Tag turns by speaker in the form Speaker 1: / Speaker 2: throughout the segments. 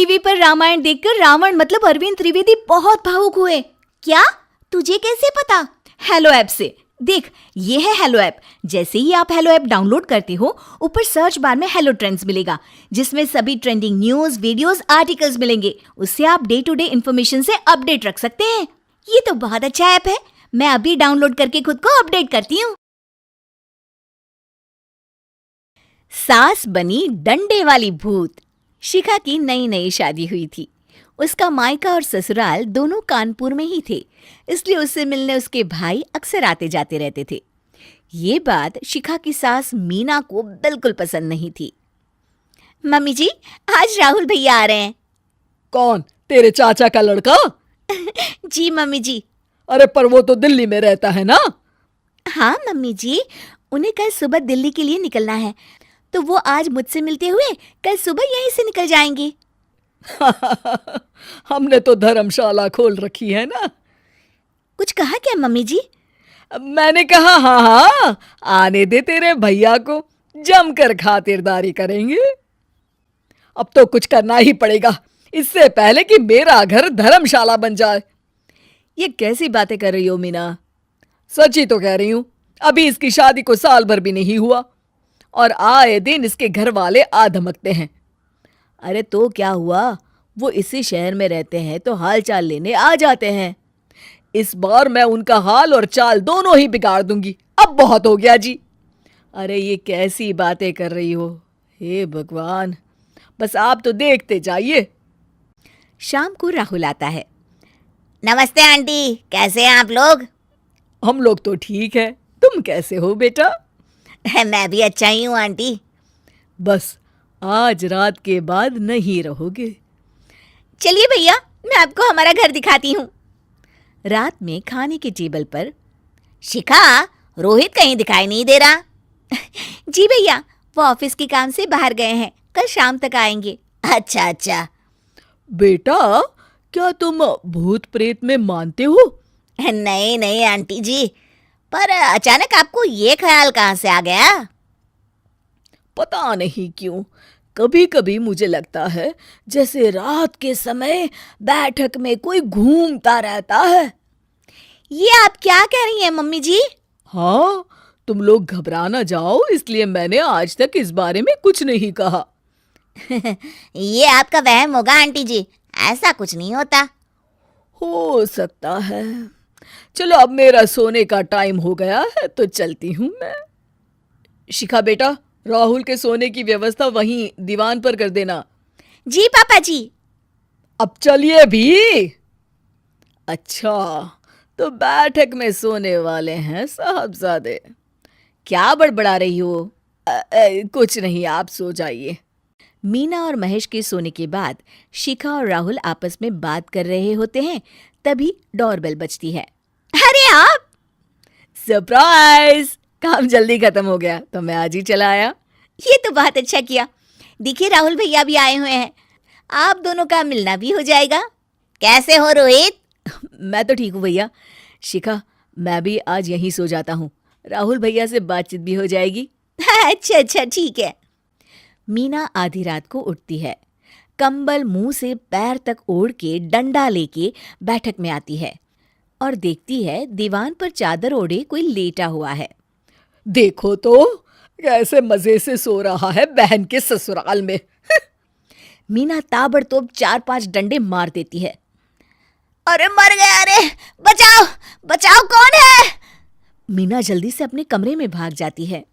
Speaker 1: TV पर रामायण देखकर रावण मतलब अरविंद त्रिवेदी बहुत भावुक हुए। क्या? तुझे कैसे पता? हेलो ऐप से। देख, ये है हेलो ऐप। जैसे ही आप हेलो ऐप डाउनलोड करते हो, ऊपर सर्च बार में हेलो ट्रेंड्स मिलेगा, जिसमें सभी ट्रेंडिंग न्यूज, वीडियोस, आर्टिकल्स मिलेंगे। उससे आप डे टू डे इन्फॉर्मेशन से अपडेट रख सकते हैं। ये तो बहुत अच्छा ऐप है। मैं अभी डाउनलोड करके खुद को अपडेट करती हूँ। सास बनी डंडे वाली भूत। शिखा की नई नई शादी हुई थी। उसका मायका और ससुराल दोनों कानपुर में ही थे, इसलिए उससे मिलने उसके भाई अक्सर आते जाते रहते थे। ये बात शिखा की सास मीना को बिल्कुल पसंद नहीं थी। मम्मी जी, आज राहुल भैया आ रहे हैं।
Speaker 2: कौन? तेरे चाचा का लड़का?
Speaker 1: जी मम्मी जी।
Speaker 2: अरे पर वो तो दिल्ली में रहता है ना?
Speaker 1: हाँ मम्मी जी, उन्हें कल सुबह दिल्ली के लिए निकलना है, तो वो आज मुझसे मिलते हुए कल सुबह यहीं से निकल जाएंगे।
Speaker 2: हमने तो धर्मशाला खोल रखी है ना।
Speaker 1: कुछ कहा क्या मम्मी जी?
Speaker 2: मैंने कहा हाँ हाँ, आने दे तेरे भैया को, जमकर खातिरदारी करेंगे। अब तो कुछ करना ही पड़ेगा, इससे पहले कि मेरा घर धर्मशाला बन जाए। ये कैसी बातें कर रही हो मीना? सच ही तो कह रही हूं। अभी इसकी शादी को साल भर भी नहीं हुआ और आए दिन इसके घर वाले आ धमकते हैं। अरे तो क्या हुआ, वो इसी शहर में रहते हैं तो हाल चाल लेने आ जाते हैं। इस बार मैं उनका हाल और चाल दोनों ही बिगाड़ दूंगी। अब बहुत हो गया जी। अरे ये कैसी बातें कर रही हो? हे भगवान, बस आप तो देखते जाइए।
Speaker 1: शाम को राहुल आता है। नमस्ते आंटी, कैसे हैं आप लोग?
Speaker 2: हम लोग तो ठीक है, तुम कैसे हो बेटा?
Speaker 1: मैं भी अच्छा ही हूँ आंटी।
Speaker 2: बस आज रात के बाद नहीं रहोगे।
Speaker 1: चलिए भैया, मैं आपको हमारा घर दिखाती हूँ। रात में खाने के टेबल पर शिखा, रोहित कहीं दिखाई नहीं दे रहा। जी भैया, वो ऑफिस के काम से बाहर गए हैं, कल शाम तक आएंगे। अच्छा अच्छा।
Speaker 2: बेटा, क्या तुम भूत प्रेत में मानते हो?
Speaker 1: नहीं नहीं आंटी जी, पर अचानक आपको ये ख्याल कहाँ से आ गया?
Speaker 2: पता नहीं क्यों, कभी कभी मुझे लगता है जैसे रात के समय बैठक में कोई घूमता रहता है।
Speaker 1: ये आप क्या कह रही हैं मम्मी जी?
Speaker 2: हाँ, तुम लोग घबरा ना जाओ, इसलिए मैंने आज तक इस बारे में कुछ नहीं कहा।
Speaker 1: ये आपका वहम होगा आंटी जी, ऐसा कुछ नहीं होता।
Speaker 2: हो सकता है। चलो अब मेरा सोने का टाइम हो गया है तो चलती हूँ मैं। शिखा बेटा, राहुल के सोने की व्यवस्था वहीं दीवान पर कर देना।
Speaker 1: जी पापा जी।
Speaker 2: अब चलिए भी। अच्छा, तो बैठक में सोने वाले हैं साहबजादे। क्या बड़बड़ा रही हो? कुछ नहीं, आप सो जाइए। मीना और महेश के सोने के बाद शिखा और राहुल आपस में बात कर रहे होते हैं, तभी डोरबेल बजती है।
Speaker 1: अरे आप!
Speaker 2: सरप्राइज! काम जल्दी खत्म हो गया तो मैं आज ही चला आया।
Speaker 1: ये तो बहुत अच्छा किया। देखिए राहुल भैया भी आए हुए हैं, आप दोनों का मिलना भी हो जाएगा। कैसे हो रोहित?
Speaker 2: मैं तो ठीक हूँ भैया। शिखा, मैं भी आज यहीं सो जाता हूँ, राहुल भैया से बातचीत भी हो जाएगी।
Speaker 1: अच्छा अच्छा, ठीक है। मीना आधी रात को उठती है, कंबल मुंह से पैर तक ओढ़ के डंडा लेके बैठक में आती है और देखती है दीवान पर चादर ओढ़े कोई लेटा हुआ है।
Speaker 2: देखो तो कैसे मजे से सो रहा है बहन के ससुराल में।
Speaker 1: मीना ताबड़तोड़ 4-5 डंडे मार देती है। अरे मर गया, अरे बचाओ बचाओ, कौन है? मीना जल्दी से अपने कमरे में भाग जाती है।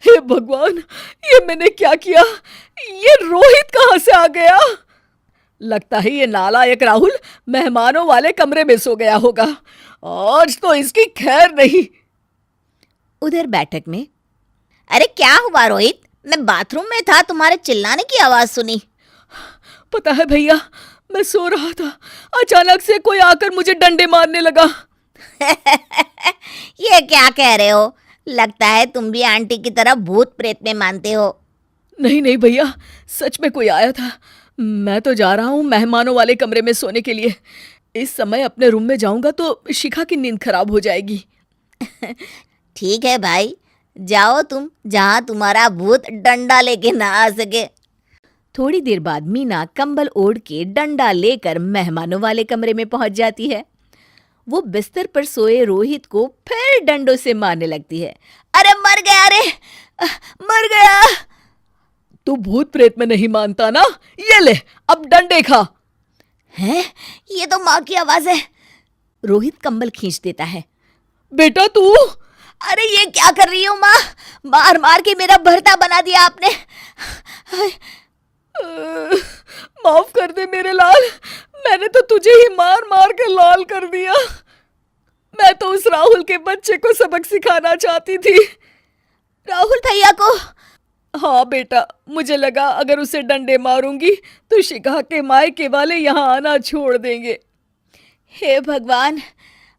Speaker 2: हे भगवान, ये मैंने क्या किया? ये रोहित कहाँ से आ गया? लगता है ये नालायक राहुल मेहमानों वाले कमरे में सो गया होगा। आज तो इसकी खैर नहीं।
Speaker 1: उधर बैठक में, अरे क्या हुआ रोहित? मैं बाथरूम में था, तुम्हारे चिल्लाने की आवाज सुनी।
Speaker 2: पता है भैया, मैं सो रहा था, अचानक से कोई आकर मुझे डंडे मारने लगा।
Speaker 1: ये क्या कह रहे हो? लगता है तुम भी आंटी की तरह भूत प्रेत में मानते हो।
Speaker 2: नहीं नहीं भैया, सच में कोई आया था। मैं तो जा रहा हूँ मेहमानों वाले कमरे में सोने के लिए। इस समय अपने रूम में जाऊंगा तो शिखा की नींद खराब हो जाएगी।
Speaker 1: ठीक है भाई, जाओ तुम, जहां तुम्हारा भूत डंडा लेके ना आ सके। थोड़ी देर बाद मीना कंबल ओढ़ के डंडा लेकर मेहमानों वाले कमरे में पहुंच जाती है। वो बिस्तर पर सोए रोहित को फिर डंडों से मारने लगती है। अरे मर गया, अरे मर गया।
Speaker 2: तू भूत प्रेत में नहीं मानता ना, ये ले अब डंडे खा।
Speaker 1: हैं? ये तो माँ की आवाज है। रोहित कंबल खींच देता है।
Speaker 2: बेटा तू।
Speaker 1: अरे ये क्या कर रही हो माँ? मार मार के मेरा भरता बना दिया आपने।
Speaker 2: माफ कर दे मेरे लाल, मैंने तो तुझे ही मार मार के लाल कर दिया। मैं तो उस राहुल के बच्चे को सबक सिखाना चाहती थी।
Speaker 1: राहुल भैया को?
Speaker 2: हाँ बेटा, मुझे लगा अगर उसे डंडे मारूंगी तो शिखा के मायके वाले यहाँ आना छोड़ देंगे।
Speaker 1: हे भगवान,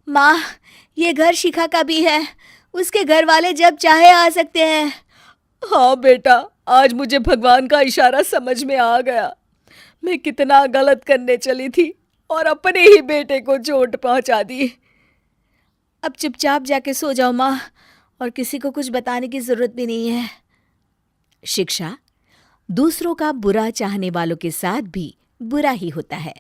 Speaker 1: माँ ये घर शिखा का भी है, उसके घर वाले जब चाहे आ सकते हैं।
Speaker 2: हाँ बेटा, आज मुझे भगवान का इशारा समझ में आ गया। मैं कितना गलत करने चली थी और अपने ही बेटे को चोट पहुंचा दी।
Speaker 1: अब चुपचाप जाके सो जाओ माँ, और किसी को कुछ बताने की जरूरत भी नहीं है। शिक्षा दूसरों का बुरा चाहने वालों के साथ भी बुरा ही होता है।